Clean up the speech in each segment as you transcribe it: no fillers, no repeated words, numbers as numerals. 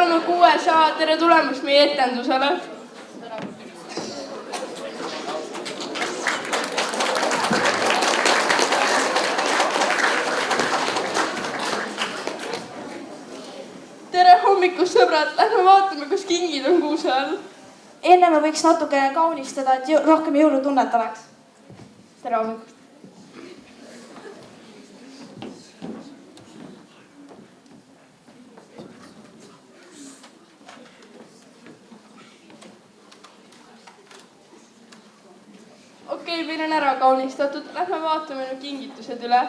tänu 600, tere tulemast meie etendusele. Tere hommikust, sõbrad, lähme vaatame, kus kingid on kuuse all. Enne me võiks natukene kaunistada, et rohkem jõulutunnet oleks. Tere hommikust. Okei, meil on ära kaunistatud. Lähme vaatame nüüd kingitused üle.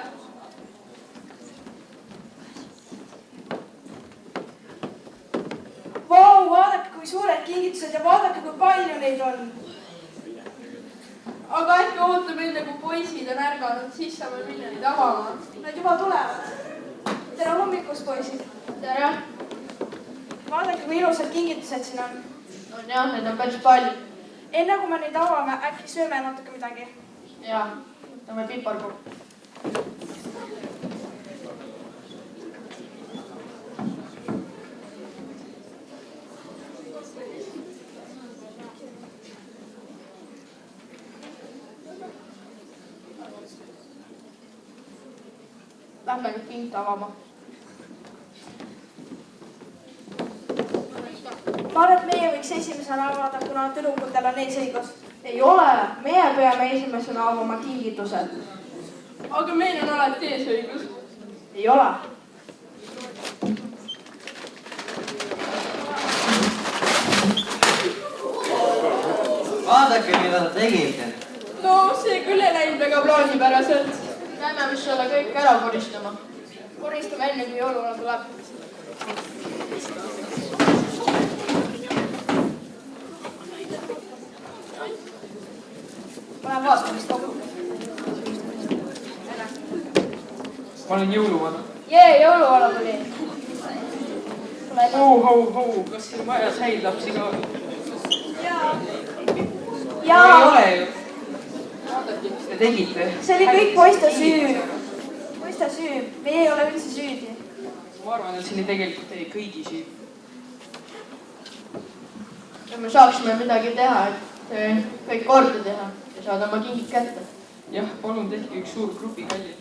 Vau, vaadake, kui suured kingitused ja vaadake, kui palju neid on. Aga äkki ootame enne, kui poisid on ärganud, siis saame minna neid avama. Nad juba tulevad. Tere hommikust, poisid. Tere. Vaadake, kui ilusad kingitused siin on. On jah, need on päris palju. Enne kui me neid avame, äkki sööme natuke midagi. Jaa, võtame pipargu. Lähme nüüd kingt avama. Ma arvan, et meie võiks esimesena avada, kuna tüdrukutel on eesõigus. Ei ole, meie peame esimesena avama kingitused. Aga meil on alati eesõigus. Ei ole. Vaadake, mida te tegite. No see küll ei läinud väga plaanipäraselt. Käime vist selle kõik ära koristama. Koristame enne, kui jõuluvana tuleb. Pane vaastamist kokku. Ma olen jõuluvana. Jõuluvana tuli. Hou, kas siin vajas häid lapsi ka? Jaa. Ei ole ju. Vaadake, mis te tegite. See oli kõik poiste süü. Poiste süü. Meie ei ole üldse süüdi. Ma arvan, et siin ei tegelikult teie kõigi süü. Ja me saaksime midagi teha, et kõik korda teha ja saada oma kingid kätte. Jah, palun tehke üks suur grupi kalli.